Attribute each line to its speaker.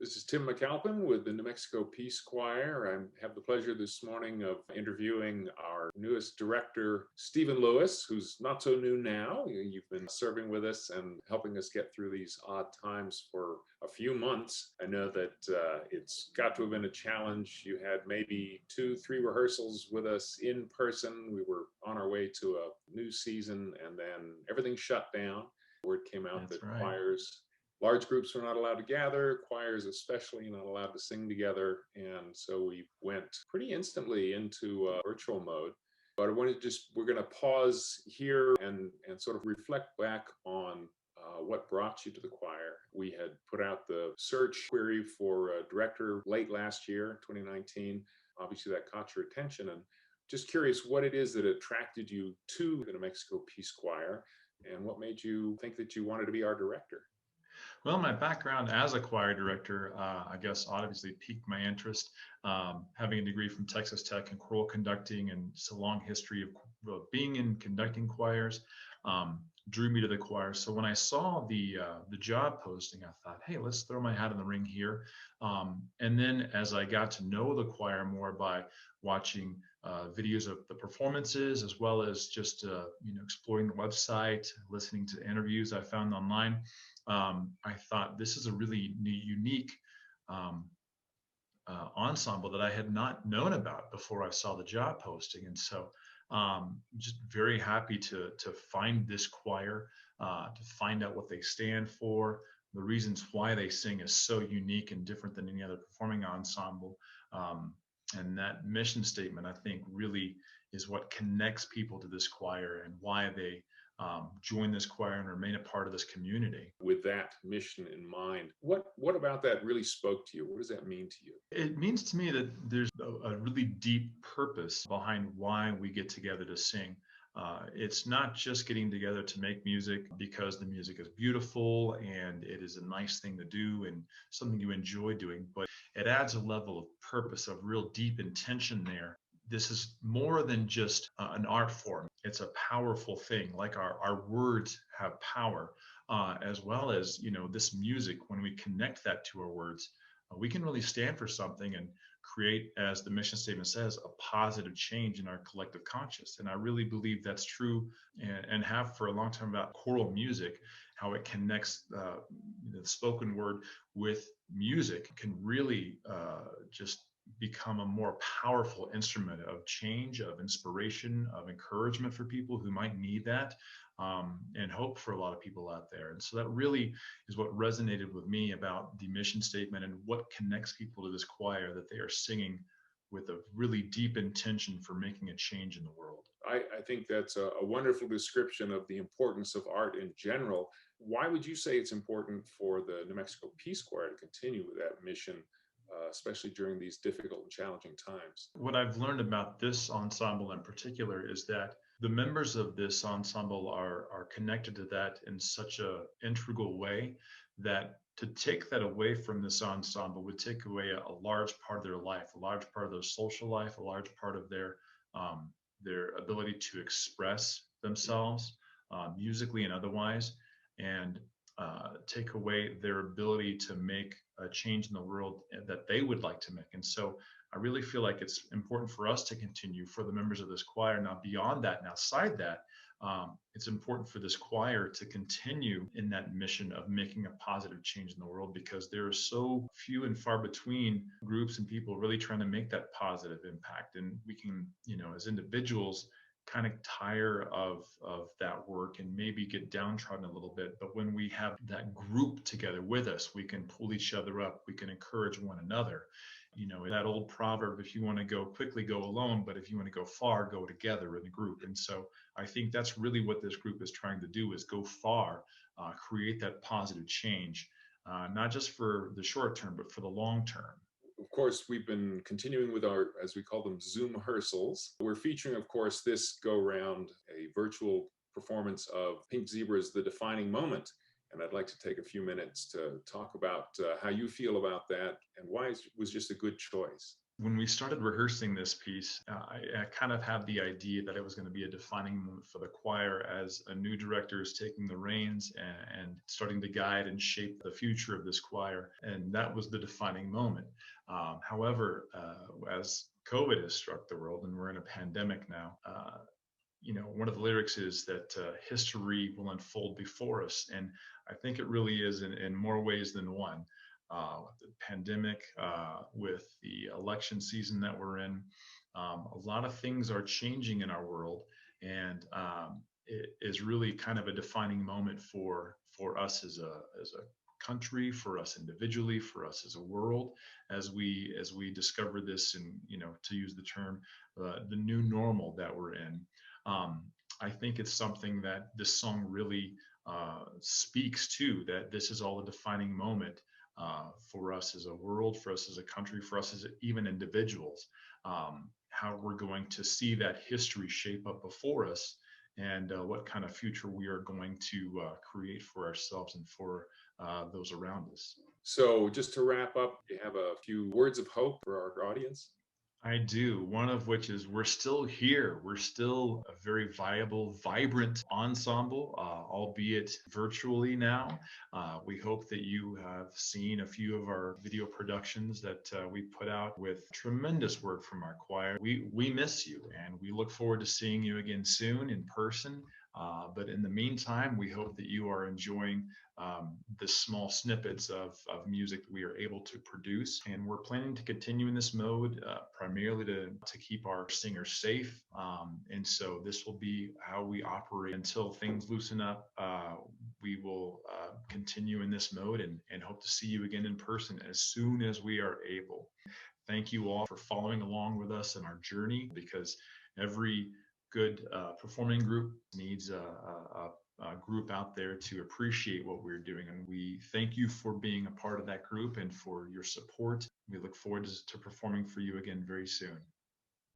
Speaker 1: This is Tim McAlpin with the New Mexico Peace Choir. I have the pleasure this morning of interviewing our newest director, Stephen Lewis, who's not so new now. You've been serving with us and helping us get through these odd times for a few months. I know that it's got to have been a challenge. You had maybe 2-3 rehearsals with us in person. We were on our way to a new season, and then everything shut down. Word came out
Speaker 2: That's
Speaker 1: that
Speaker 2: right.
Speaker 1: large groups were not allowed to gather, choirs especially not allowed to sing together. And so we went pretty instantly into virtual mode. But I wanted to we're going to pause here and sort of reflect back on what brought you to the choir. We had put out the search query for a director late last year, 2019. Obviously, that caught your attention. And just curious what it is that attracted you to the New Mexico Peace Choir and what made you think that you wanted to be our director.
Speaker 2: Well, my background as a choir director, I guess, obviously piqued my interest. Having a degree from Texas Tech in choral conducting and just a long history of being in conducting choirs, drew me to the choir. So when I saw the job posting, I thought, hey, let's throw my hat in the ring here. And then as I got to know the choir more by watching videos of the performances, as well as just exploring the website, listening to interviews I found online. I thought this is a really unique ensemble that I had not known about before I saw the job posting. And so just very happy to find this choir, to find out what they stand for. The reasons why they sing is so unique and different than any other performing ensemble. And that mission statement, I think, really is what connects people to this choir and why they join this choir and remain a part of this community.
Speaker 1: With that mission in mind, what about that really spoke to you? What does that mean to you?
Speaker 2: It means to me that there's a really deep purpose behind why we get together to sing. It's not just getting together to make music because the music is beautiful and it is a nice thing to do and something you enjoy doing, but it adds a level of purpose, of real deep intention there. This is more than just an art form. It's a powerful thing, like our words have power, as well as, this music, when we connect that to our words, we can really stand for something and create, as the mission statement says, a positive change in our collective conscious. And I really believe that's true, and have for a long time, about choral music, how it connects the spoken word with music can really just become a more powerful instrument of change, of inspiration, of encouragement for people who might need that, and hope for a lot of people out there. And so that really is what resonated with me about the mission statement and what connects people to this choir, that they are singing with a really deep intention for making a change in the world.
Speaker 1: I think that's a wonderful description of the importance of art in general. Why would you say it's important for the New Mexico Peace Choir to continue with that mission, especially during these difficult and challenging times?
Speaker 2: What I've learned about this ensemble in particular is that the members of this ensemble are connected to that in such a integral way that to take that away from this ensemble would take away a large part of their life, a large part of their social life, a large part of their ability to express themselves musically and otherwise, and take away their ability to make a change in the world that they would like to make. And so I really feel like it's important for us to continue, for the members of this choir. Now, beyond that and outside that, it's important for this choir to continue in that mission of making a positive change in the world, because there are so few and far between groups and people really trying to make that positive impact. And we can, as individuals, kind of tire of that work and maybe get downtrodden a little bit. But when we have that group together with us, we can pull each other up, we can encourage one another. That old proverb, if you want to go quickly, go alone, but if you want to go far, go together in a group. And so I think that's really what this group is trying to do, is go far, create that positive change, not just for the short term, but for the long term.
Speaker 1: Of course, we've been continuing with our, as we call them, Zoom rehearsals. We're featuring, of course, this go round a virtual performance of Pink Zebra's The Defining Moment. And I'd like to take a few minutes to talk about how you feel about that and why it was just a good choice.
Speaker 2: When we started rehearsing this piece, I kind of had the idea that it was going to be a defining moment for the choir as a new director is taking the reins and starting to guide and shape the future of this choir. And that was the defining moment. However, as COVID has struck the world and we're in a pandemic now, one of the lyrics is that history will unfold before us. And I think it really is in more ways than one. With the pandemic, with the election season that we're in, a lot of things are changing in our world. And it is really kind of a defining moment for us as a country, for us individually, for us as a world, as we discover this, and to use the term, the new normal that we're in. I think it's something that this song really speaks to, that this is all a defining moment for us as a world, for us as a country, for us as even individuals, how we're going to see that history shape up before us, and what kind of future we are going to create for ourselves and for those around us.
Speaker 1: So just to wrap up, you have a few words of hope for our audience?
Speaker 2: I do. One of which is we're still here. We're still a very viable, vibrant ensemble, albeit virtually now. We hope that you have seen a few of our video productions that we put out with tremendous work from our choir. We miss you, and we look forward to seeing you again soon in person. But in the meantime, we hope that you are enjoying the small snippets of music that we are able to produce. And we're planning to continue in this mode primarily to keep our singers safe. And so this will be how we operate until things loosen up. We will continue in this mode and hope to see you again in person as soon as we are able. Thank you all for following along with us in our journey, because every good performing group needs a group out there to appreciate what we're doing. And we thank you for being a part of that group and for your support. We look forward to performing for you again very soon.